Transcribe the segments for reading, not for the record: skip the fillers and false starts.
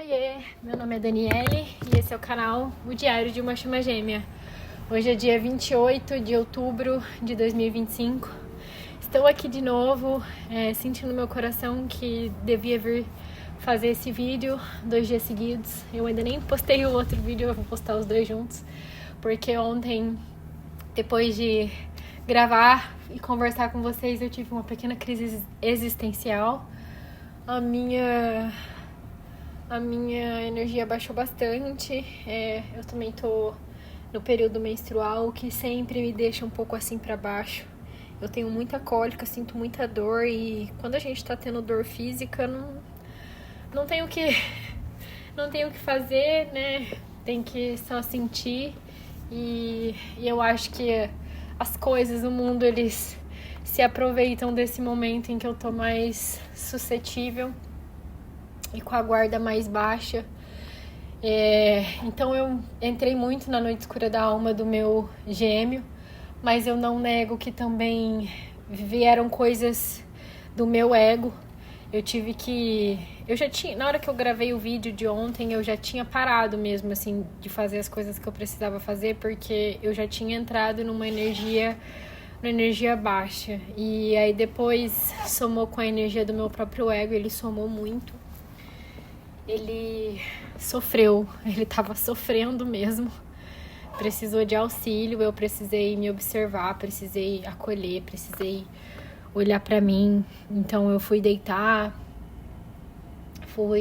Oiê, meu nome é Daniele e esse é o canal O Diário de uma Chama Gêmea. Hoje é dia 28 de outubro de 2025. Estou aqui de novo, sentindo no meu coração que devia vir fazer esse vídeo 2 dias seguidos. Eu ainda nem postei o outro vídeo, eu vou postar os dois juntos, porque ontem, depois de gravar e conversar com vocês, eu tive uma pequena crise existencial. A minha energia baixou bastante. Eu também tô no período menstrual, que sempre me deixa um pouco assim pra baixo. Eu tenho muita cólica, sinto muita dor, e quando a gente tá tendo dor física, não tenho o que fazer, né? Tem que só sentir. E eu acho que as coisas no mundo, eles se aproveitam desse momento em que eu tô mais suscetível e com a guarda mais baixa. Então eu entrei muito na noite escura da alma do meu gêmeo, mas eu não nego que também vieram coisas do meu ego. Na hora que eu gravei o vídeo de ontem, eu já tinha parado mesmo, assim, de fazer as coisas que eu precisava fazer, porque eu já tinha entrado numa energia baixa. E aí depois somou com a energia do meu próprio ego, ele somou muito. Ele sofreu, ele tava sofrendo mesmo, precisou de auxílio, eu precisei me observar, precisei acolher, precisei olhar pra mim. Então eu fui deitar com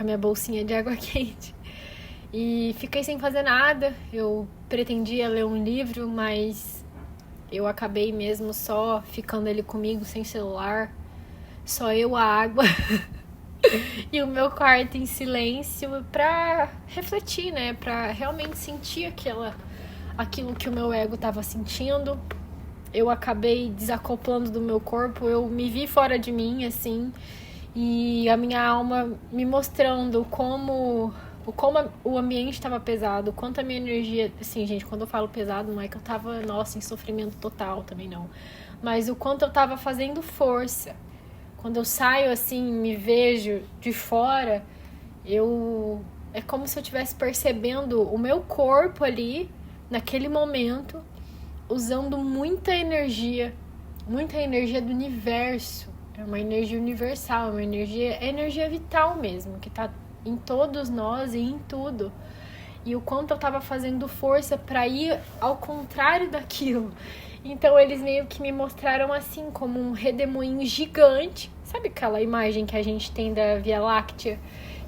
a minha bolsinha de água quente e fiquei sem fazer nada. Eu pretendia ler um livro, mas eu acabei mesmo só ficando ali comigo, sem celular, só eu, a água e o meu quarto em silêncio, pra refletir, né? Pra realmente sentir aquilo que o meu ego tava sentindo. Eu acabei desacoplando do meu corpo, eu me vi fora de mim, assim, e a minha alma me mostrando como o ambiente estava pesado, o quanto a minha energia... Assim, gente, quando eu falo pesado, não é que eu tava, em sofrimento total, também não. Mas o quanto eu tava fazendo força. Quando eu saio, assim, me vejo de fora, é como se eu estivesse percebendo o meu corpo ali, naquele momento, usando muita energia do universo. É uma energia universal, é energia vital mesmo, que tá em todos nós e em tudo. E o quanto eu tava fazendo força pra ir ao contrário daquilo. Então eles meio que me mostraram assim, como um redemoinho gigante. Sabe aquela imagem que a gente tem da Via Láctea?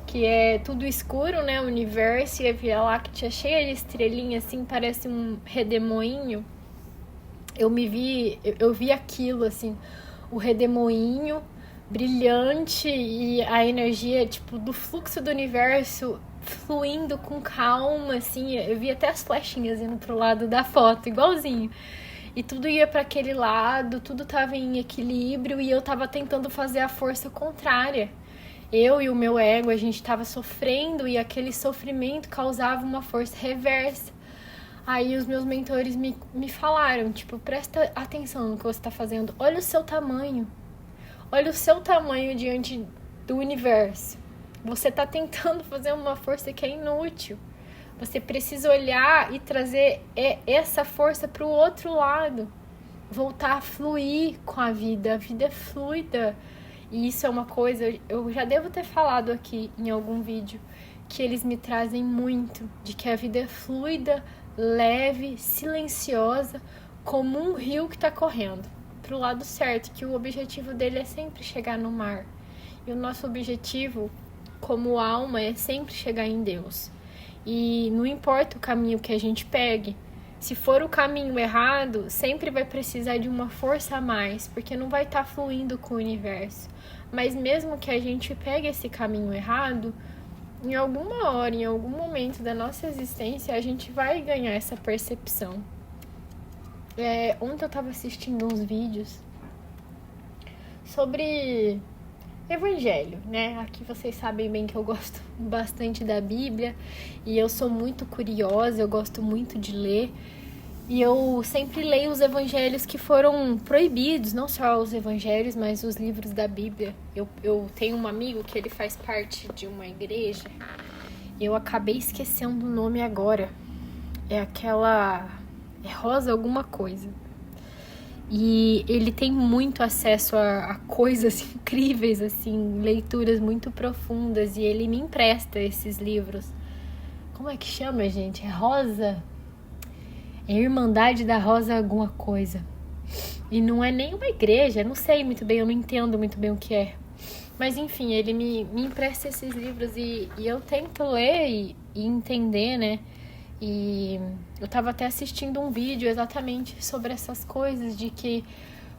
Que é tudo escuro, né? O universo, e a Via Láctea cheia de estrelinhas, assim, parece um redemoinho. Eu vi aquilo, assim, o redemoinho brilhante e a energia, tipo, do fluxo do universo fluindo com calma, assim. Eu vi até as flechinhas indo pro lado da foto, igualzinho. E tudo ia para aquele lado, tudo tava em equilíbrio, e eu tava tentando fazer a força contrária. Eu e o meu ego, a gente tava sofrendo, e aquele sofrimento causava uma força reversa. Aí os meus mentores me falaram, tipo, presta atenção no que você tá fazendo. Olha o seu tamanho. Olha o seu tamanho diante do universo. Você tá tentando fazer uma força que é inútil. Você precisa olhar e trazer essa força para o outro lado. Voltar a fluir com a vida. A vida é fluida. E isso é uma coisa, eu já devo ter falado aqui em algum vídeo, que eles me trazem muito, de que a vida é fluida, leve, silenciosa, como um rio que está correndo para o lado certo, que o objetivo dele é sempre chegar no mar. E o nosso objetivo, como alma, é sempre chegar em Deus. E não importa o caminho que a gente pegue, se for o caminho errado, sempre vai precisar de uma força a mais, porque não vai estar fluindo com o universo. Mas mesmo que a gente pegue esse caminho errado, em alguma hora, em algum momento da nossa existência, a gente vai ganhar essa percepção. Ontem eu estava assistindo uns vídeos sobre Evangelho, né? Aqui vocês sabem bem que eu gosto bastante da Bíblia e eu sou muito curiosa, eu gosto muito de ler. E eu sempre leio os evangelhos que foram proibidos, não só os evangelhos, mas os livros da Bíblia. Eu tenho um amigo que ele faz parte de uma igreja. Eu acabei esquecendo o nome agora. É Rosa alguma coisa. E ele tem muito acesso a coisas incríveis, assim, leituras muito profundas. E ele me empresta esses livros. Como é que chama, gente? É Rosa? É Irmandade da Rosa alguma coisa. E não é nem uma igreja, não sei muito bem, eu não entendo muito bem o que é. Mas enfim, ele me empresta esses livros e eu tento ler e entender, né? E eu tava até assistindo um vídeo exatamente sobre essas coisas, de que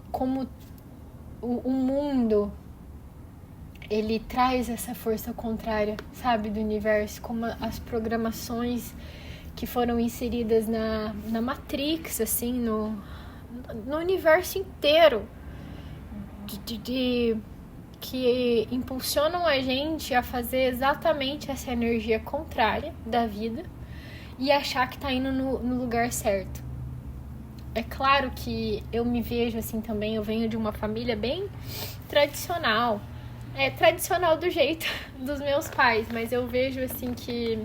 como o mundo, ele traz essa força contrária, sabe, do universo, como as programações que foram inseridas na Matrix, assim, no universo inteiro, que impulsionam a gente a fazer exatamente essa energia contrária da vida e achar que tá indo no lugar certo. É claro que eu me vejo assim também, eu venho de uma família bem tradicional, tradicional do jeito dos meus pais, mas eu vejo assim que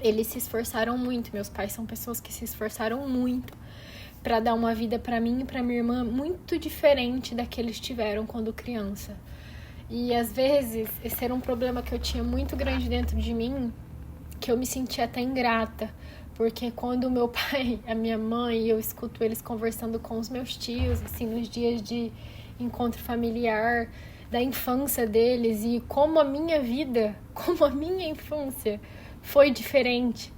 eles se esforçaram muito. Meus pais são pessoas que se esforçaram muito para dar uma vida para mim e para minha irmã muito diferente da que eles tiveram quando criança. E às vezes esse era um problema que eu tinha muito grande dentro de mim, que eu me sentia até ingrata, porque quando o meu pai, a minha mãe, eu escuto eles conversando com os meus tios, assim, nos dias de encontro familiar, da infância deles, e como a minha vida, como a minha infância foi diferente,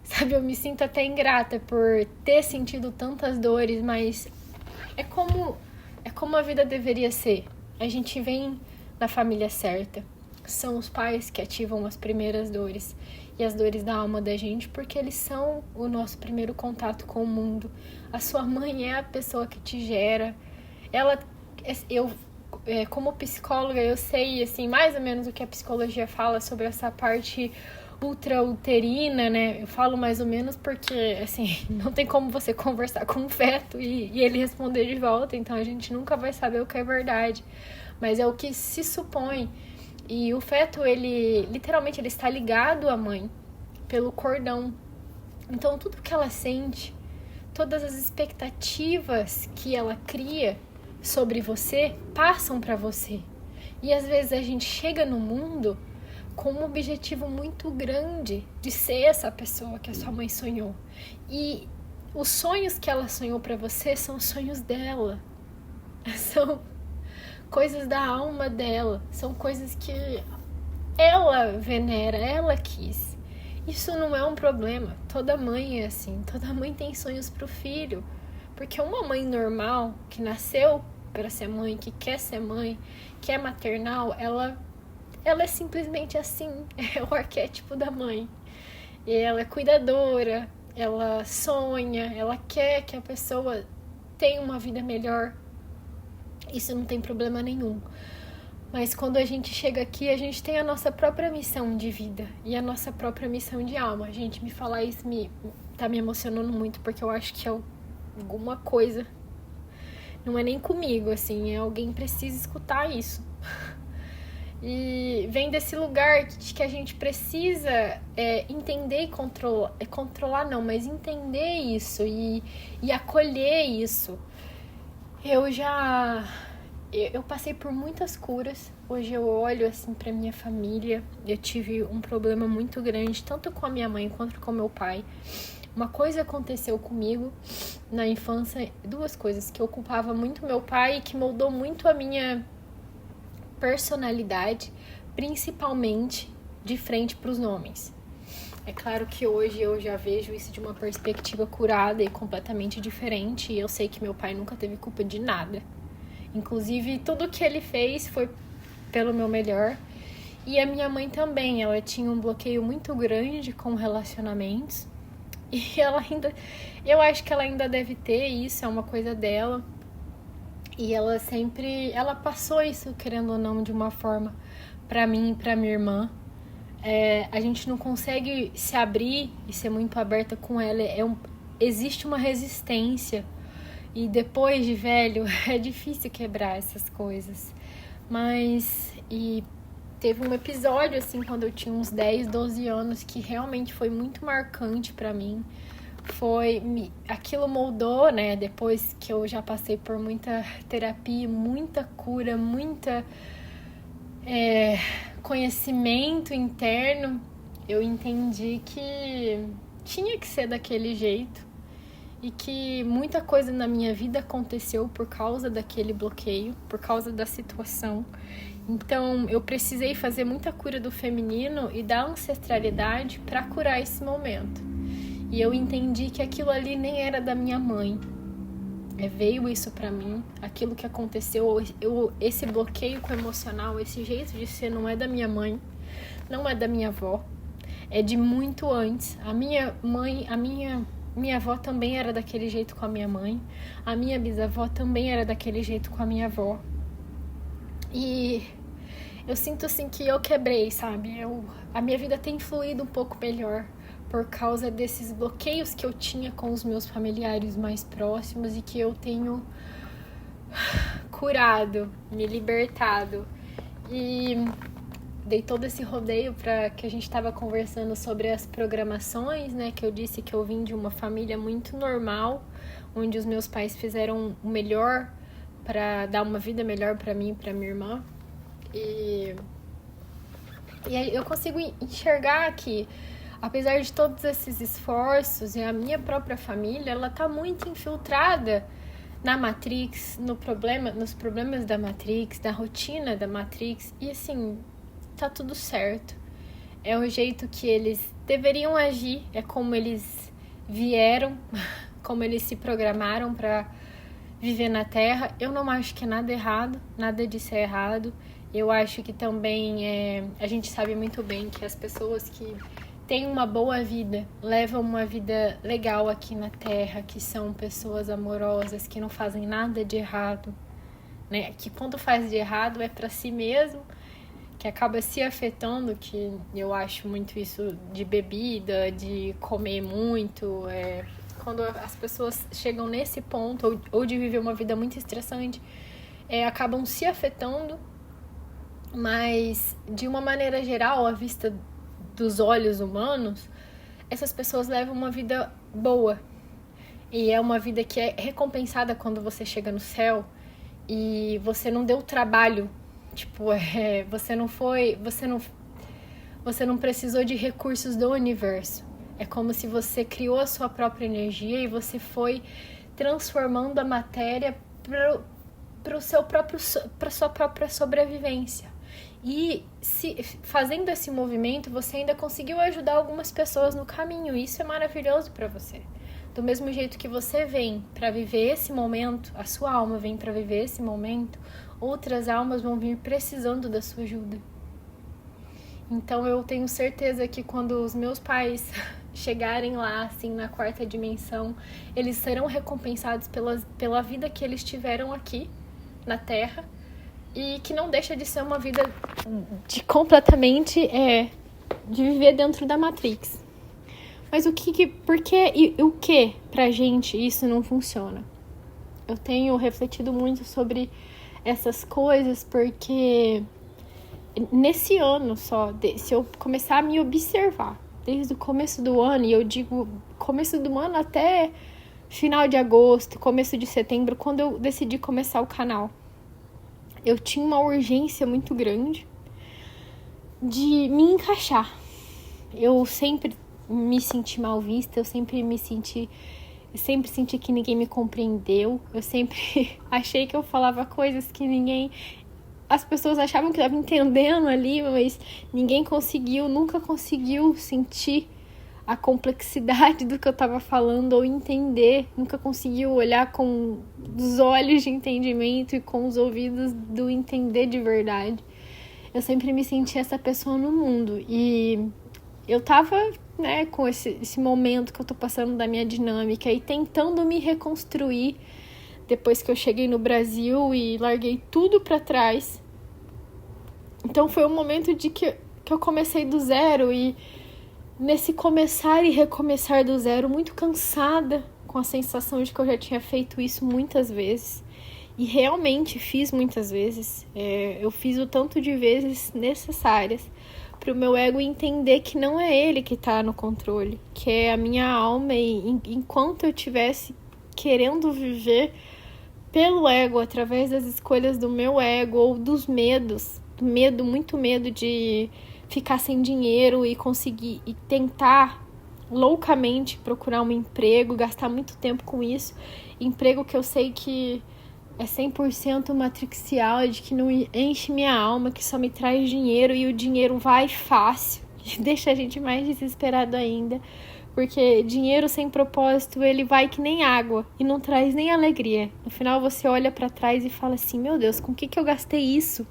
sabe? Eu me sinto até ingrata por ter sentido tantas dores, mas é como a vida deveria ser. A gente vem da família certa, são os pais que ativam as primeiras dores e as dores da alma da gente, porque eles são o nosso primeiro contato com o mundo. A sua mãe é a pessoa que te gera. Como psicóloga, eu sei, assim, mais ou menos o que a psicologia fala sobre essa parte ultrauterina, né? Eu falo mais ou menos porque, assim, não tem como você conversar com um feto e ele responder de volta, então a gente nunca vai saber o que é verdade. Mas é o que se supõe. E o feto, ele literalmente ele está ligado à mãe pelo cordão. Então tudo que ela sente, todas as expectativas que ela cria sobre você, passam para você. E às vezes a gente chega no mundo com um objetivo muito grande de ser essa pessoa que a sua mãe sonhou. E os sonhos que ela sonhou para você são sonhos dela. São coisas da alma dela. São coisas que ela venera, ela quis. Isso não é um problema. Toda mãe é assim. Toda mãe tem sonhos pro filho. Porque uma mãe normal, que nasceu para ser mãe, que quer ser mãe, que é maternal, ela é simplesmente assim. É o arquétipo da mãe. E ela é cuidadora, ela sonha, ela quer que a pessoa tenha uma vida melhor. Isso não tem problema nenhum. Mas quando a gente chega aqui, a gente tem a nossa própria missão de vida e a nossa própria missão de alma. Gente, me falar isso tá me emocionando muito, porque eu acho que é alguma coisa. Não é nem comigo, assim, alguém precisa escutar isso. E vem desse lugar de que a gente precisa entender e controlar não, mas entender isso e acolher isso. Eu passei por muitas curas. Hoje eu olho assim pra minha família. Eu tive um problema muito grande, tanto com a minha mãe quanto com meu pai. Uma coisa aconteceu comigo na infância, duas coisas, que eu culpava muito meu pai e que moldou muito a minha personalidade, principalmente de frente pros homens. É claro que hoje eu já vejo isso de uma perspectiva curada e completamente diferente, e eu sei que meu pai nunca teve culpa de nada. Inclusive, tudo que ele fez foi pelo meu melhor. E a minha mãe também, ela tinha um bloqueio muito grande com relacionamentos. E eu acho que ela ainda deve ter isso, é uma coisa dela. E ela passou isso, querendo ou não, de uma forma pra mim e pra minha irmã. A gente não consegue se abrir e ser muito aberta com ela. existe uma resistência. E depois de velho, é difícil quebrar essas coisas. E teve um episódio, assim, quando eu tinha uns 10, 12 anos, que realmente foi muito marcante pra mim. Aquilo moldou, né? Depois que eu já passei por muita terapia, muita cura, muita conhecimento interno, eu entendi que tinha que ser daquele jeito e que muita coisa na minha vida aconteceu por causa daquele bloqueio, por causa da situação. Então, eu precisei fazer muita cura do feminino e da ancestralidade para curar esse momento. E eu entendi que aquilo ali nem era da minha mãe. Veio isso pra mim, aquilo que aconteceu, esse bloqueio com o emocional, esse jeito de ser não é da minha mãe, não é da minha avó, é de muito antes. A minha avó também era daquele jeito com a minha mãe, a minha bisavó também era daquele jeito com a minha avó. E eu sinto assim que eu quebrei, sabe? A minha vida tem fluído um pouco melhor por causa desses bloqueios que eu tinha com os meus familiares mais próximos e que eu tenho curado, me libertado. E dei todo esse rodeio para que a gente estava conversando sobre as programações, né? Que eu disse que eu vim de uma família muito normal, onde os meus pais fizeram o melhor para dar uma vida melhor para mim e para minha irmã. E aí eu consigo enxergar que, apesar de todos esses esforços, e a minha própria família, ela tá muito infiltrada na Matrix, nos problemas da Matrix, na rotina da Matrix, e assim, tá tudo certo. É o jeito que eles deveriam agir, é como eles vieram, como eles se programaram para viver na Terra. Eu não acho que é nada errado, nada disso é errado. Eu acho que também a gente sabe muito bem que as pessoas que têm uma boa vida, levam uma vida legal aqui na Terra, que são pessoas amorosas, que não fazem nada de errado, né? Que quando faz de errado é para si mesmo, que acaba se afetando, que eu acho muito isso de bebida, de comer muito, quando as pessoas chegam nesse ponto, ou de viver uma vida muito estressante, acabam se afetando. Mas, de uma maneira geral, à vista dos olhos humanos, essas pessoas levam uma vida boa. E é uma vida que é recompensada quando você chega no céu e você não deu trabalho. Tipo, você não precisou de recursos do universo. É como se você criou a sua própria energia e você foi transformando a matéria para sua própria sobrevivência. E fazendo esse movimento, você ainda conseguiu ajudar algumas pessoas no caminho. Isso é maravilhoso para você. Do mesmo jeito que você vem para viver esse momento, a sua alma vem para viver esse momento, outras almas vão vir precisando da sua ajuda. Então eu tenho certeza que quando os meus pais chegarem lá, assim, na 4ª dimensão, eles serão recompensados pela vida que eles tiveram aqui na Terra. E que não deixa de ser uma vida de completamente de viver dentro da Matrix. Mas por que e o que pra gente isso não funciona? Eu tenho refletido muito sobre essas coisas porque nesse ano só, se eu começar a me observar desde o começo do ano, e eu digo começo do ano até final de agosto, começo de setembro, quando eu decidi começar o canal, eu tinha uma urgência muito grande de me encaixar. Eu sempre me senti mal vista, eu sempre senti que ninguém me compreendeu. Eu sempre achei que eu falava coisas que as pessoas achavam que eu estava entendendo ali, mas nunca conseguiu sentir a complexidade do que eu estava falando ou entender, nunca conseguiu olhar com os olhos de entendimento e com os ouvidos do entender de verdade. Eu sempre me senti essa pessoa no mundo e eu tava, né, com esse momento que eu tô passando da minha dinâmica e tentando me reconstruir depois que eu cheguei no Brasil e larguei tudo pra trás. Então foi um momento de que eu comecei do zero e nesse começar e recomeçar do zero, muito cansada, com a sensação de que eu já tinha feito isso muitas vezes. E realmente fiz muitas vezes. Eu fiz o tanto de vezes necessárias para o meu ego entender que não é ele que está no controle, que é a minha alma. E enquanto eu estivesse querendo viver pelo ego, através das escolhas do meu ego ou dos medos, muito medo de ficar sem dinheiro e conseguir e tentar loucamente procurar um emprego, gastar muito tempo com isso, emprego que eu sei que é 100% matricial, de que não enche minha alma, que só me traz dinheiro e o dinheiro vai fácil e deixa a gente mais desesperado ainda, porque dinheiro sem propósito, ele vai que nem água e não traz nem alegria. No final você olha pra trás e fala assim, meu Deus, com que eu gastei isso?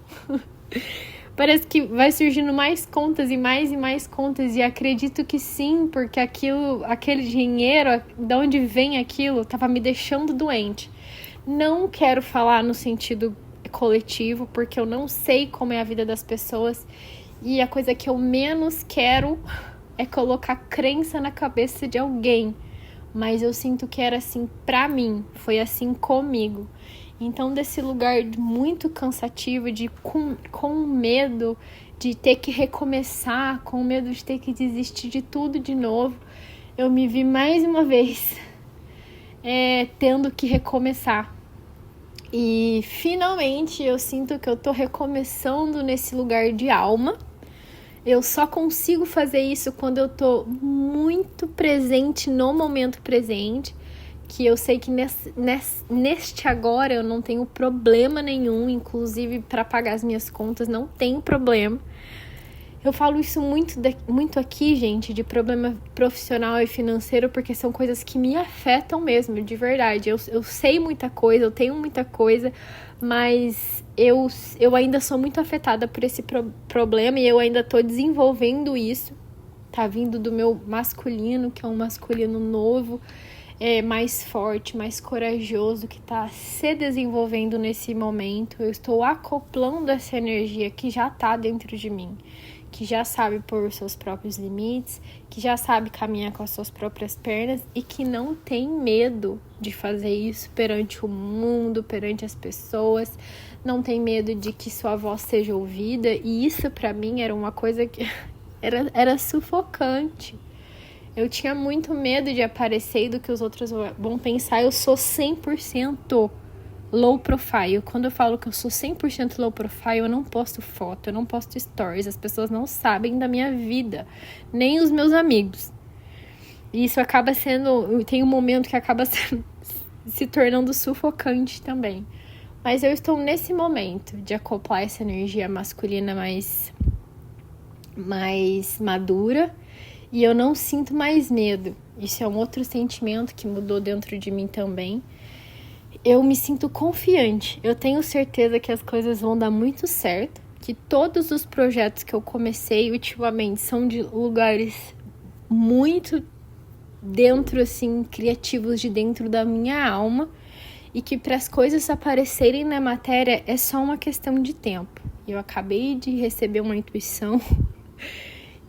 Parece que vai surgindo mais contas e mais contas, e acredito que sim, porque aquele dinheiro, de onde vem aquilo, tava me deixando doente. Não quero falar no sentido coletivo, porque eu não sei como é a vida das pessoas, e a coisa que eu menos quero é colocar crença na cabeça de alguém, mas eu sinto que era assim pra mim, foi assim comigo. Então, desse lugar muito cansativo, com medo de ter que recomeçar, com medo de ter que desistir de tudo de novo, eu me vi mais uma vez tendo que recomeçar. E finalmente eu sinto que eu tô recomeçando nesse lugar de alma. Eu só consigo fazer isso quando eu tô muito presente no momento presente, que eu sei que neste agora eu não tenho problema nenhum, inclusive para pagar as minhas contas não tem problema. Eu falo isso muito aqui, gente, de problema profissional e financeiro, porque são coisas que me afetam mesmo, de verdade. Eu sei muita coisa, eu tenho muita coisa, mas eu ainda sou muito afetada por esse problema e eu ainda tô desenvolvendo isso. Tá vindo do meu masculino, que é um masculino novo, mais forte, mais corajoso, que tá se desenvolvendo nesse momento. Eu estou acoplando essa energia que já tá dentro de mim, que já sabe pôr os seus próprios limites, que já sabe caminhar com as suas próprias pernas e que não tem medo de fazer isso perante o mundo, perante as pessoas, não tem medo de que sua voz seja ouvida. E isso pra mim era uma coisa que era sufocante. Eu tinha muito medo de aparecer e do que os outros vão pensar. Eu sou 100% low profile. Quando eu falo que eu sou 100% low profile, eu não posto foto, eu não posto stories. As pessoas não sabem da minha vida, nem os meus amigos. E isso acaba sendo... Tem um momento que acaba se tornando sufocante também. Mas eu estou nesse momento de acoplar essa energia masculina mais madura. E eu não sinto mais medo. Isso é um outro sentimento que mudou dentro de mim também. Eu me sinto confiante. Eu tenho certeza que as coisas vão dar muito certo. Que todos os projetos que eu comecei ultimamente são de lugares muito dentro, assim, criativos de dentro da minha alma. E que para as coisas aparecerem na matéria é só uma questão de tempo. Eu acabei de receber uma intuição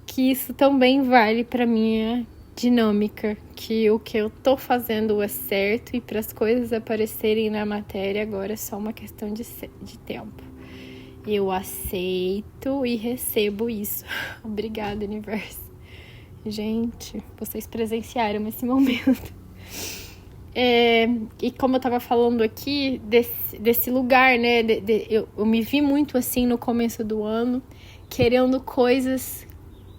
que isso também vale para minha dinâmica, que o que eu tô fazendo é certo e para as coisas aparecerem na matéria agora é só uma questão de tempo. Eu aceito e recebo isso. Obrigada, universo. Gente, vocês presenciaram esse momento. E como eu tava falando aqui, desse lugar, né? Eu me vi muito assim no começo do ano, querendo coisas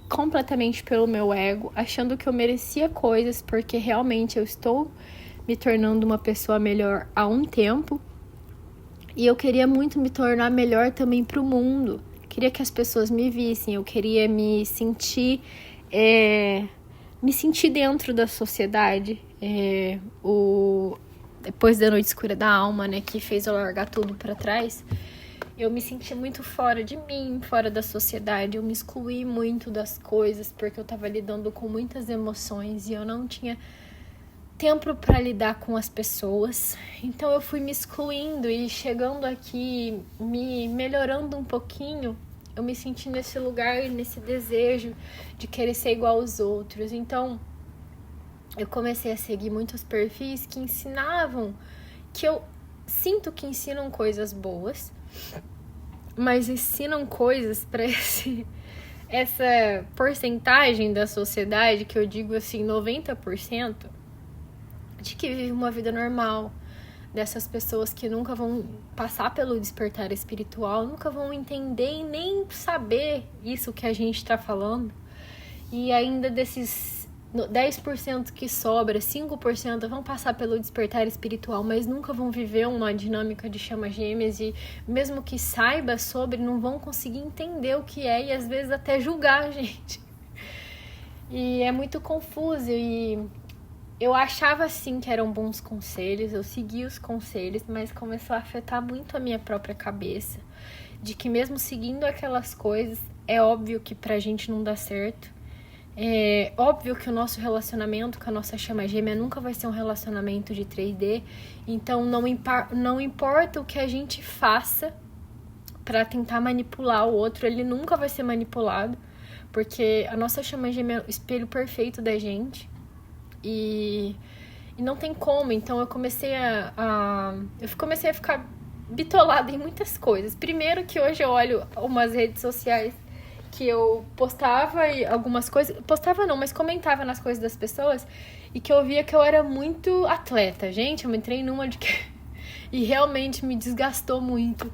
completamente pelo meu ego, achando que eu merecia coisas, porque realmente eu estou me tornando uma pessoa melhor há um tempo. E eu queria muito me tornar melhor também pro mundo. Queria que as pessoas me vissem, eu queria me sentir dentro da sociedade. Depois da noite escura da alma, né, que fez eu largar tudo pra trás, eu me senti muito fora de mim, fora da sociedade. Eu me excluí muito das coisas, porque eu tava lidando com muitas emoções e eu não tinha tempo para lidar com as pessoas. Então eu fui me excluindo e chegando aqui, me melhorando um pouquinho, eu me senti nesse lugar, nesse desejo de querer ser igual aos outros. Então, eu comecei a seguir muitos perfis que ensinavam, que eu sinto que ensinam coisas boas, mas ensinam coisas para essa porcentagem da sociedade, que eu digo assim, 90%, de que vive uma vida normal, dessas pessoas que nunca vão passar pelo despertar espiritual, nunca vão entender e nem saber isso que a gente está falando. E ainda desses 10% que sobra, 5% vão passar pelo despertar espiritual, mas nunca vão viver uma dinâmica de chamas gêmeas e mesmo que saiba sobre, não vão conseguir entender o que é e às vezes até julgar a gente. E é muito confuso e eu achava assim que eram bons conselhos, eu seguia os conselhos, mas começou a afetar muito a minha própria cabeça, de que mesmo seguindo aquelas coisas, é óbvio que pra gente não dá certo. É óbvio que o nosso relacionamento com a nossa chama gêmea nunca vai ser um relacionamento de 3D, então não importa o que a gente faça pra tentar manipular o outro, ele nunca vai ser manipulado, porque a nossa chama gêmea é o espelho perfeito da gente. E não tem como, então eu comecei a ficar bitolada em muitas coisas. Primeiro que hoje eu olho umas redes sociais que eu postava e algumas coisas, postava não, mas comentava nas coisas das pessoas e que eu via que eu era muito atleta. Gente, eu entrei numa de que e realmente me desgastou muito.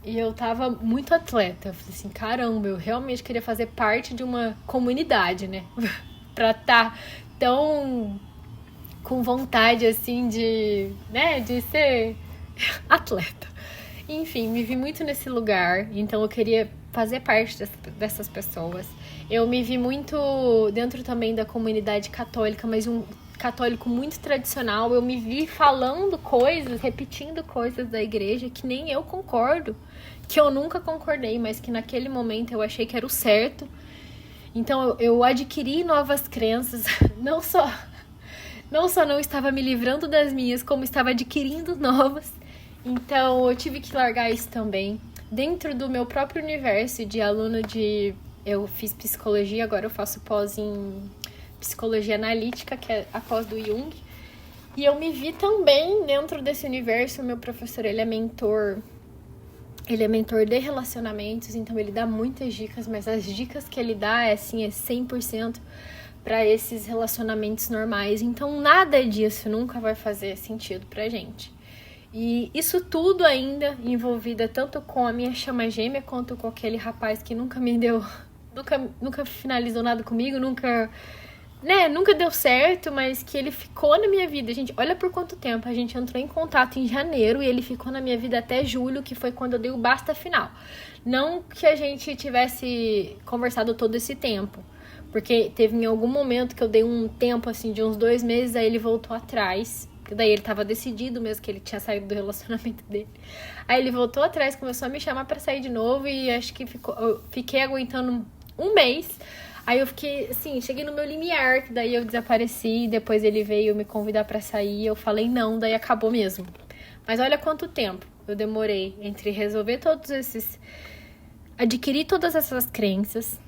E eu tava muito atleta. Eu falei assim, caramba, eu realmente queria fazer parte de uma comunidade, né? Pra estar tão com vontade, assim, de ser atleta. Enfim, me vi muito nesse lugar, então eu queria fazer parte dessas pessoas. Eu me vi muito dentro também da comunidade católica, mas um católico muito tradicional. Eu me vi falando coisas, repetindo coisas da igreja que nem eu concordo, que eu nunca concordei, mas que naquele momento eu achei que era o certo. Então eu adquiri novas crenças, não só não estava me livrando das minhas, como estava adquirindo novas. Então eu tive que largar isso também. Dentro do meu próprio universo de aluna eu fiz psicologia, agora eu faço pós em psicologia analítica, que é a pós do Jung. E eu me vi também dentro desse universo. O meu professor, ele é mentor de relacionamentos, então ele dá muitas dicas, mas as dicas que ele dá é 100% para esses relacionamentos normais. Então nada disso nunca vai fazer sentido pra gente. E isso tudo ainda envolvida tanto com a minha chama gêmea quanto com aquele rapaz que nunca finalizou nada comigo, nunca deu certo, mas que ele ficou na minha vida. Gente, olha por quanto tempo. A gente entrou em contato em janeiro e ele ficou na minha vida até julho, que foi quando eu dei o basta final. Não que a gente tivesse conversado todo esse tempo, porque teve em algum momento que eu dei um tempo, assim, de uns 2 meses, aí ele voltou atrás. Daí ele tava decidido mesmo que ele tinha saído do relacionamento dele. Aí ele voltou atrás, começou a me chamar pra sair de novo e acho que eu fiquei aguentando 1 mês. Aí eu fiquei, assim, cheguei no meu limiar, que daí eu desapareci, depois ele veio me convidar pra sair, eu falei não, daí acabou mesmo. Mas olha quanto tempo eu demorei entre resolver adquirir todas essas crenças,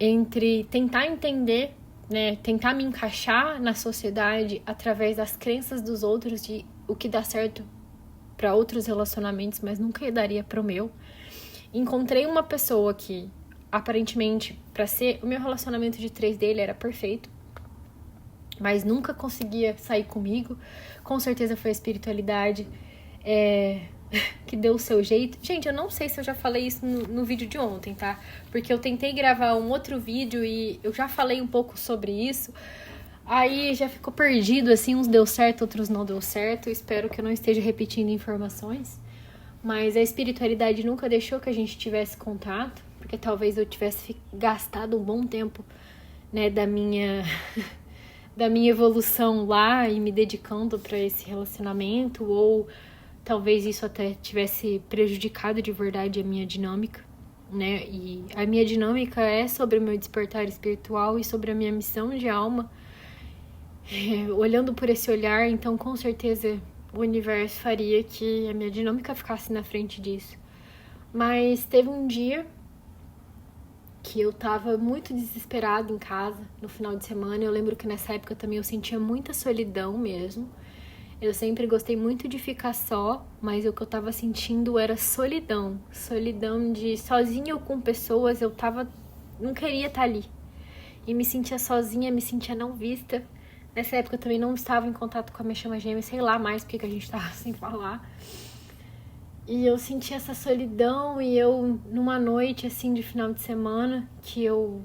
entre tentar entender, né, tentar me encaixar na sociedade através das crenças dos outros, de o que dá certo pra outros relacionamentos, mas nunca daria pro meu. Encontrei uma pessoa que aparentemente, pra ser o meu relacionamento de 3 dele era perfeito, mas nunca conseguia sair comigo. Com certeza foi a espiritualidade que deu o seu jeito. Gente, eu não sei se eu já falei isso no vídeo de ontem, tá? Porque eu tentei gravar um outro vídeo e eu já falei um pouco sobre isso. Aí já ficou perdido, assim, uns deu certo, outros não deu certo. Espero que eu não esteja repetindo informações. Mas a espiritualidade nunca deixou que a gente tivesse contato, porque talvez eu tivesse gastado um bom tempo, né, da minha evolução lá e me dedicando para esse relacionamento, ou talvez isso até tivesse prejudicado de verdade a minha dinâmica, né? E a minha dinâmica é sobre o meu despertar espiritual e sobre a minha missão de alma. Olhando por esse olhar, então com certeza o universo faria que a minha dinâmica ficasse na frente disso. Mas teve um dia que eu tava muito desesperada em casa no final de semana. Eu lembro que nessa época também eu sentia muita solidão mesmo. Eu sempre gostei muito de ficar só, mas o que eu tava sentindo era solidão. Solidão de sozinha ou com pessoas, não queria estar ali. E me sentia sozinha, me sentia não vista. Nessa época eu também não estava em contato com a minha chama gêmea, sei lá mais porque que a gente tava sem falar. E eu senti essa solidão e eu, numa noite, assim, de final de semana, que eu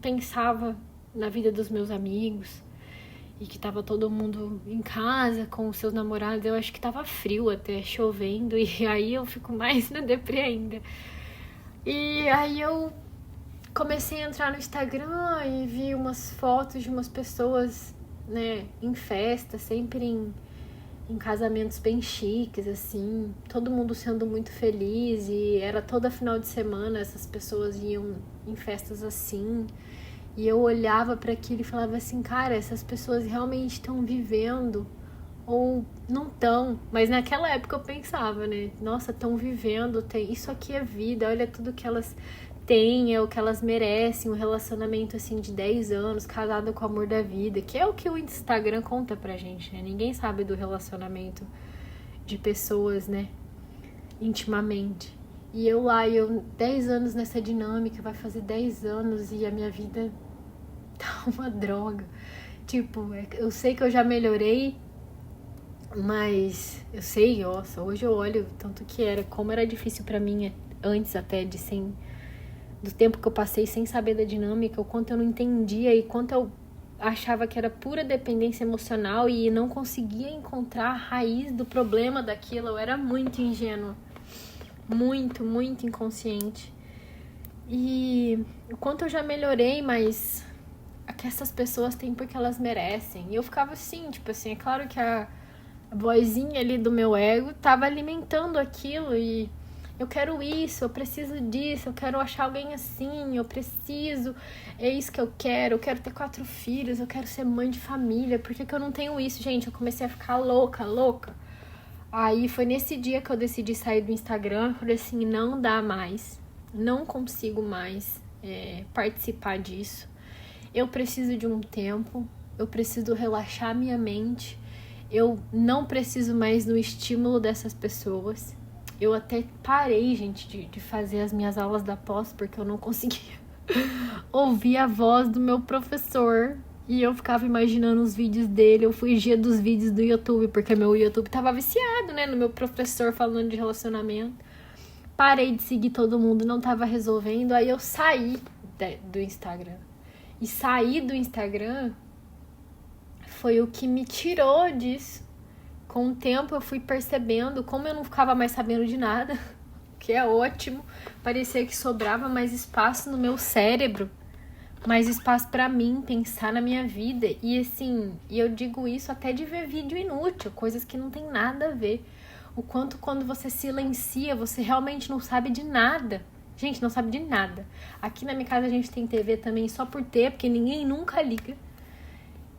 pensava na vida dos meus amigos e que tava todo mundo em casa com os seus namorados, eu acho que tava frio até, chovendo, e aí eu fico mais na deprê ainda. E aí eu comecei a entrar no Instagram e vi umas fotos de umas pessoas, né, em festa, sempre em casamentos bem chiques, assim, todo mundo sendo muito feliz, e era toda final de semana essas pessoas iam em festas assim, e eu olhava para aquilo e falava assim, cara, essas pessoas realmente estão vivendo ou não estão, mas naquela época eu pensava, né, nossa, estão vivendo, isso aqui é vida, olha tudo que elas têm, é o que elas merecem, um relacionamento assim de 10 anos, casada com o amor da vida, que é o que o Instagram conta pra gente, né? Ninguém sabe do relacionamento de pessoas, né? Intimamente. E eu 10 anos nessa dinâmica, vai fazer 10 anos e a minha vida tá uma droga. Tipo, eu sei que eu já melhorei, mas eu sei, nossa, hoje eu olho tanto que como era difícil pra mim antes até do tempo que eu passei sem saber da dinâmica, o quanto eu não entendia e quanto eu achava que era pura dependência emocional e não conseguia encontrar a raiz do problema daquilo. Eu era muito ingênua, muito, muito inconsciente. E o quanto eu já melhorei, mas que essas pessoas têm porque elas merecem. E eu ficava assim, tipo assim, é claro que a vozinha ali do meu ego tava alimentando aquilo e eu quero isso, eu preciso disso, eu quero achar alguém assim, é isso que eu quero ter 4 filhos, eu quero ser mãe de família, por que eu não tenho isso, gente? Eu comecei a ficar louca. Aí foi nesse dia que eu decidi sair do Instagram, eu falei assim, não dá mais, não consigo mais participar disso, eu preciso de um tempo, eu preciso relaxar minha mente, eu não preciso mais do estímulo dessas pessoas. Eu até parei, gente, de fazer as minhas aulas da pós, porque eu não conseguia ouvir a voz do meu professor. E eu ficava imaginando os vídeos dele, eu fugia dos vídeos do YouTube, porque meu YouTube tava viciado, né, no meu professor falando de relacionamento. Parei de seguir todo mundo, não tava resolvendo, aí eu saí do Instagram. E sair do Instagram foi o que me tirou disso. Com o tempo eu fui percebendo como eu não ficava mais sabendo de nada, que é ótimo. Parecia que sobrava mais espaço no meu cérebro, mais espaço pra mim pensar na minha vida. E assim, e eu digo isso até de ver vídeo inútil, coisas que não tem nada a ver. O quanto quando você silencia, você realmente não sabe de nada. Gente, não sabe de nada. Aqui na minha casa a gente tem TV também só por ter, porque ninguém nunca liga.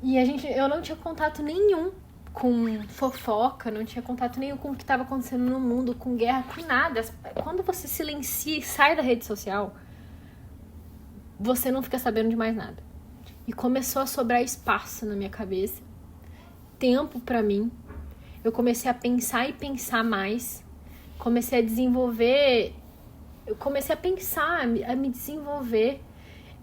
E eu não tinha contato nenhum com fofoca, não tinha contato nenhum com o que estava acontecendo no mundo, com guerra, com nada. Quando você silencia e sai da rede social, você não fica sabendo de mais nada. E começou a sobrar espaço na minha cabeça, tempo pra mim. Eu comecei a pensar e pensar mais. Comecei a desenvolver, eu comecei a pensar, a me desenvolver.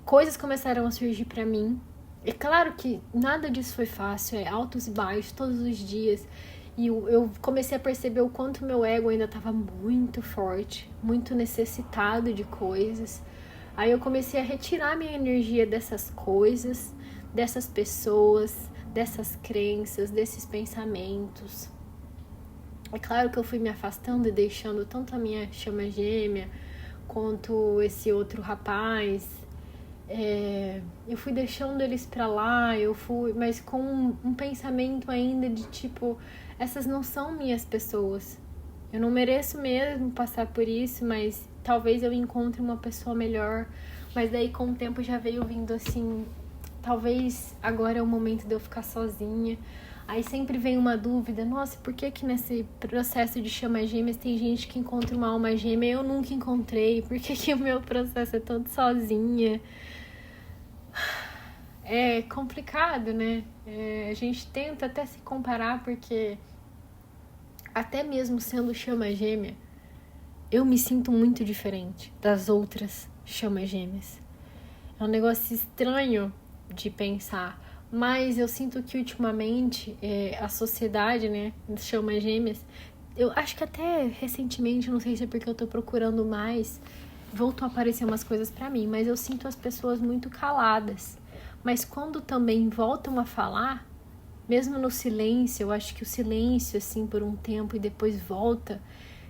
Coisas começaram a surgir pra mim. É claro que nada disso foi fácil, altos e baixos todos os dias. E eu comecei a perceber o quanto meu ego ainda estava muito forte, muito necessitado de coisas. Aí eu comecei a retirar minha energia dessas coisas, dessas pessoas, dessas crenças, desses pensamentos. É claro que eu fui me afastando e deixando tanto a minha chama gêmea quanto esse outro rapaz. Eu fui deixando eles pra lá, mas com um pensamento ainda de tipo, essas não são minhas pessoas, eu não mereço mesmo passar por isso, mas talvez eu encontre uma pessoa melhor. Mas daí com o tempo já veio vindo assim, talvez agora é o momento de eu ficar sozinha, Aí sempre vem uma dúvida, nossa, por que nesse processo de chama gêmeas tem gente que encontra uma alma gêmea e eu nunca encontrei? Por que o meu processo é todo sozinha? É complicado, né? A gente tenta até se comparar porque até mesmo sendo chama gêmea, eu me sinto muito diferente das outras chamas gêmeas. É um negócio estranho de pensar, mas eu sinto que ultimamente a sociedade, né, chamas gêmeas, eu acho que até recentemente, não sei se é porque eu tô procurando mais, voltou a aparecer umas coisas pra mim, mas eu sinto as pessoas muito caladas. Mas quando também voltam a falar, mesmo no silêncio, eu acho que o silêncio, assim, por um tempo e depois volta,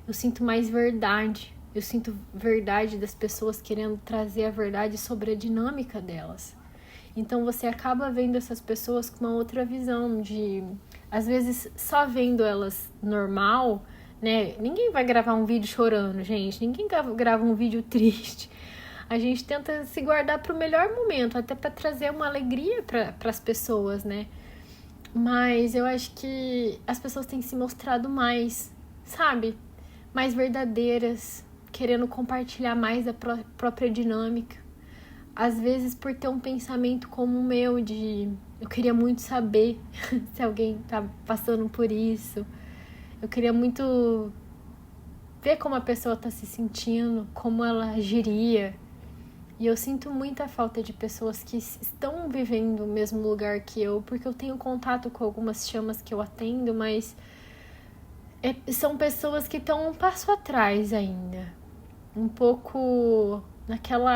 eu sinto mais verdade. Eu sinto verdade das pessoas querendo trazer a verdade sobre a dinâmica delas. Então você acaba vendo essas pessoas com uma outra visão de, às vezes, só vendo elas normal, né? Ninguém vai gravar um vídeo chorando, gente. Ninguém grava um vídeo triste. A gente tenta se guardar para o melhor momento, até para trazer uma alegria para as pessoas, né? Mas eu acho que as pessoas têm se mostrado mais, sabe? Mais verdadeiras, querendo compartilhar mais da própria dinâmica. Às vezes por ter um pensamento como o meu, de eu queria muito saber se alguém tá passando por isso. Eu queria muito ver como a pessoa tá se sentindo, como ela agiria. E eu sinto muita falta de pessoas que estão vivendo o mesmo lugar que eu, porque eu tenho contato com algumas chamas que eu atendo, mas são pessoas que estão um passo atrás ainda. Um pouco naquela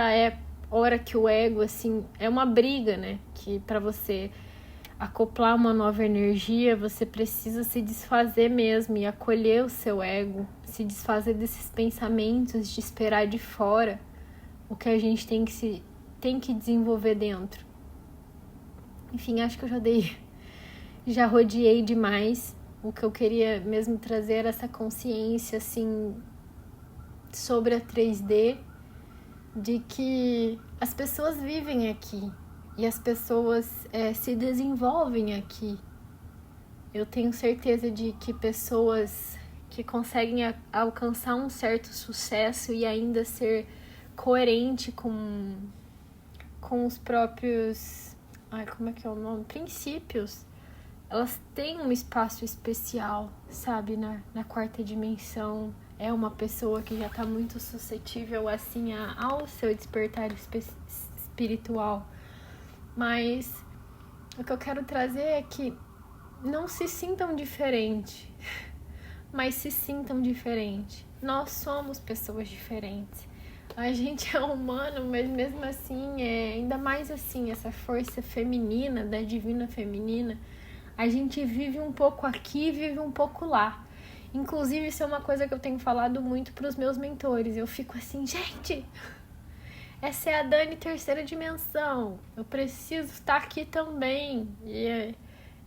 hora que o ego, assim, é uma briga, né? Que para você acoplar uma nova energia, você precisa se desfazer mesmo e acolher o seu ego, se desfazer desses pensamentos de esperar de fora o que a gente tem que desenvolver dentro. Enfim, acho que eu já rodeei demais. O que eu queria mesmo trazer era essa consciência, assim, sobre a 3D, de que as pessoas vivem aqui e as pessoas se desenvolvem aqui. Eu tenho certeza de que pessoas que conseguem alcançar um certo sucesso e ainda ser coerente com os próprios, como é que é o nome? Princípios, elas têm um espaço especial, sabe, na quarta dimensão. É uma pessoa que já está muito suscetível, assim, ao seu despertar espiritual. Mas o que eu quero trazer é que não se sintam diferentes, mas se sintam diferentes. Nós somos pessoas diferentes. A gente é humano, mas mesmo assim, ainda mais assim, essa força feminina, da divina feminina, a gente vive um pouco aqui e vive um pouco lá. Inclusive, isso é uma coisa que eu tenho falado muito para os meus mentores. Eu fico assim, gente, essa é a Dani terceira dimensão. Eu preciso estar aqui também. E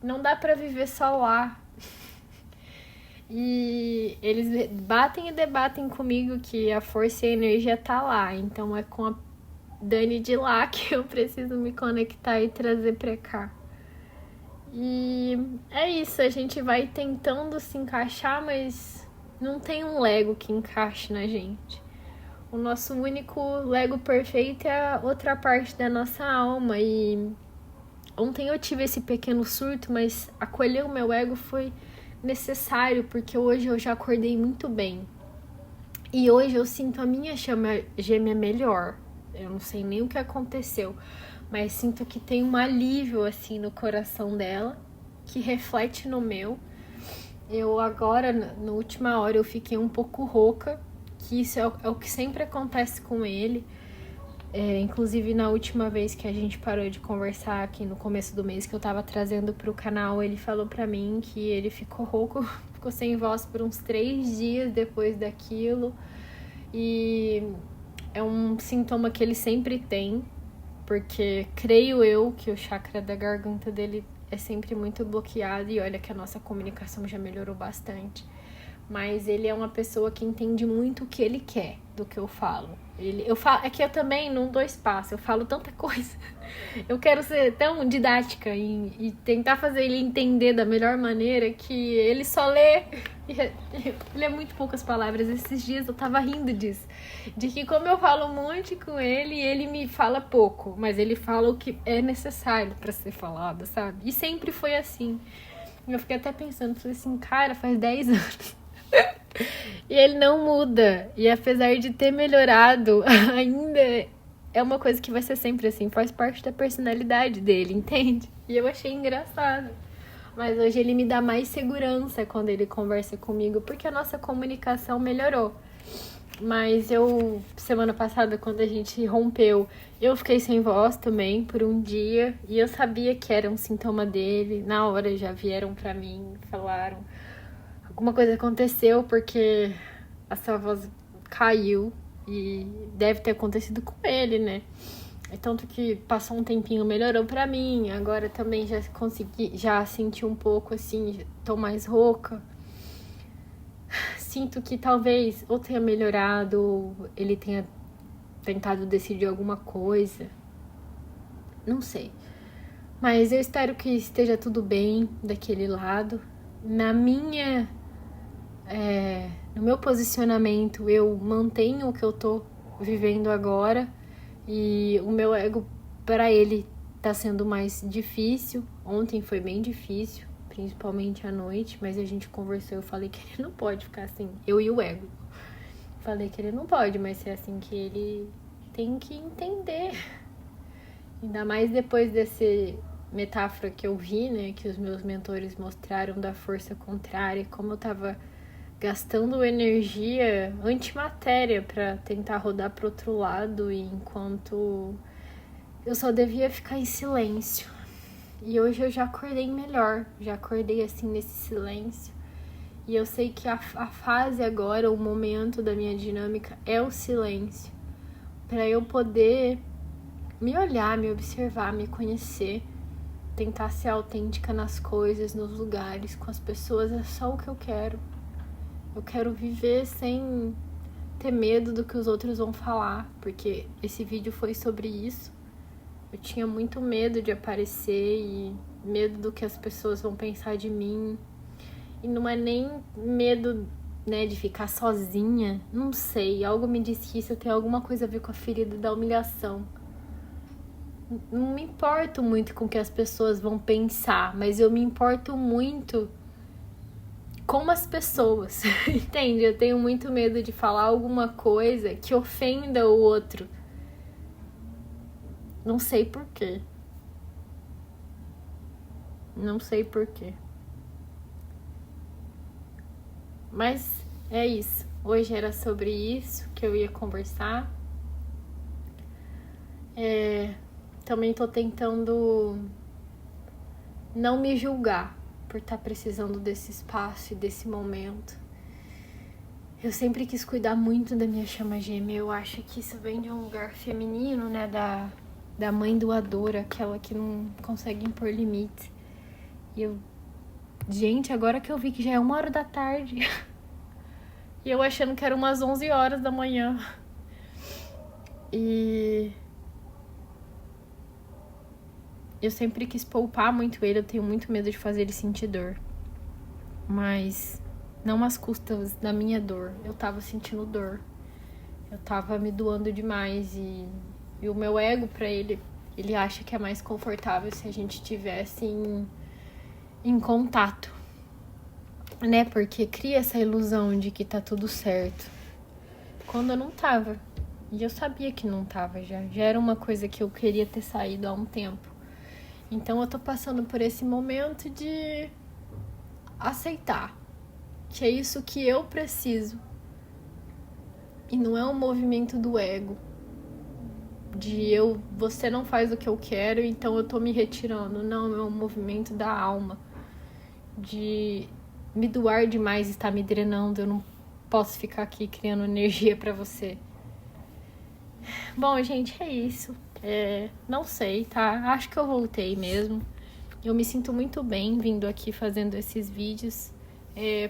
não dá para viver só lá. E eles batem e debatem comigo que a força e a energia tá lá. Então é com a Dani de lá que eu preciso me conectar e trazer pra cá. E é isso, a gente vai tentando se encaixar, mas não tem um Lego que encaixe na gente. O nosso único Lego perfeito é a outra parte da nossa alma. E ontem eu tive esse pequeno surto, mas acolher o meu ego foi necessário, porque hoje eu já acordei muito bem. E hoje eu sinto a minha chama gêmea melhor. Eu não sei nem o que aconteceu, mas sinto que tem um alívio assim no coração dela, que reflete no meu. Eu agora, na última hora, eu fiquei um pouco rouca, que isso é o que sempre acontece com ele. Inclusive, na última vez que a gente parou de conversar aqui no começo do mês, que eu tava trazendo pro canal, ele falou pra mim que ele ficou rouco, ficou sem voz por uns 3 dias depois daquilo. E é um sintoma que ele sempre tem, porque creio eu que o chakra da garganta dele é sempre muito bloqueado. E olha que a nossa comunicação já melhorou bastante. mas ele é uma pessoa que entende muito o que ele quer do que eu falo. É que eu também não dou espaço, eu falo tanta coisa. Eu quero ser tão didática e tentar fazer ele entender da melhor maneira que ele só lê. Ele é muito poucas palavras. Esses dias eu tava rindo disso. De que como eu falo um monte com ele, ele me fala pouco. Mas ele fala o que é necessário pra ser falado, sabe? E sempre foi assim. Eu fiquei até pensando, falei assim, cara, faz 10 anos. E ele não muda. E apesar de ter melhorado, ainda é uma coisa que vai ser sempre assim. Faz parte da personalidade dele, entende? E eu achei engraçado. Mas hoje ele me dá mais segurança quando ele conversa comigo, porque a nossa comunicação melhorou. Mas semana passada, quando a gente rompeu, eu fiquei sem voz também por um dia. E eu sabia que era um sintoma dele. Na hora já vieram pra mim, falaram... Alguma coisa aconteceu porque a sua voz caiu e deve ter acontecido com ele, né? É tanto que passou um tempinho, melhorou pra mim. Agora também já senti um pouco assim, tô mais rouca. Sinto que talvez ou tenha melhorado, ou ele tenha tentado decidir alguma coisa. Não sei. Mas eu espero que esteja tudo bem daquele lado. No meu posicionamento, eu mantenho o que eu tô vivendo agora e o meu ego, para ele, tá sendo mais difícil. Ontem foi bem difícil, principalmente à noite, mas a gente conversou, eu falei que ele não pode ficar assim, eu e o ego. Falei que ele não pode, mas é assim que ele tem que entender. Ainda mais depois desse metáfora que eu vi, né, que os meus mentores mostraram da força contrária, como eu tava gastando energia antimatéria para tentar rodar pro outro lado, e enquanto eu só devia ficar em silêncio. E hoje eu já acordei melhor, já acordei assim nesse silêncio. E eu sei que a fase agora, o momento da minha dinâmica é o silêncio, para eu poder me olhar, me observar, me conhecer, tentar ser autêntica nas coisas, nos lugares, com as pessoas. É só o que eu quero. Eu quero viver sem ter medo do que os outros vão falar, porque esse vídeo foi sobre isso. Eu tinha muito medo de aparecer e medo do que as pessoas vão pensar de mim. E não é nem medo, né, de ficar sozinha. Não sei, algo me disse que isso tem alguma coisa a ver com a ferida da humilhação. Não me importo muito com o que as pessoas vão pensar, mas eu me importo muito com as pessoas, entende? Eu tenho muito medo de falar alguma coisa que ofenda o outro. Não sei porquê. Não sei porquê. Mas é isso. Hoje era sobre isso que eu ia conversar. Também tô tentando não me julgar por estar precisando desse espaço e desse momento. Eu sempre quis cuidar muito da minha chama gêmea. Eu acho que isso vem de um lugar feminino, né? Da mãe doadora, aquela que não consegue impor limites. E gente, agora que eu vi que já é 1h da tarde. E eu achando que era umas 11 horas da manhã. E eu sempre quis poupar muito ele, eu tenho muito medo de fazer ele sentir dor. Mas não às custas da minha dor. Eu tava sentindo dor. Eu tava me doando demais e o meu ego pra ele acha que é mais confortável se a gente estivesse em contato, né? Porque cria essa ilusão de que tá tudo certo. Quando eu não tava. E eu sabia que não tava já. Já era uma coisa que eu queria ter saído há um tempo. Então eu tô passando por esse momento de aceitar que é isso que eu preciso. E não é um movimento do ego. Você não faz o que eu quero, então eu tô me retirando. Não, é um movimento da alma. De me doar demais, está me drenando. Eu não posso ficar aqui criando energia pra você. Bom, gente, é isso. Não sei, tá? Acho que eu voltei mesmo. Eu me sinto muito bem vindo aqui fazendo esses vídeos.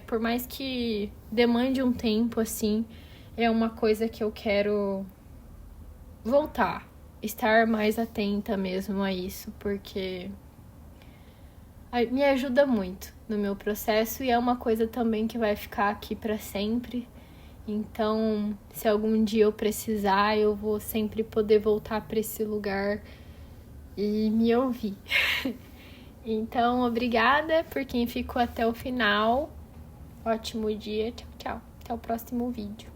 Por mais que demande um tempo, assim, é uma coisa que eu quero voltar. Estar mais atenta mesmo a isso, porque me ajuda muito no meu processo e é uma coisa também que vai ficar aqui para sempre. Então, se algum dia eu precisar, eu vou sempre poder voltar para esse lugar e me ouvir. Então, obrigada por quem ficou até o final. Ótimo dia. Tchau, tchau. Até o próximo vídeo.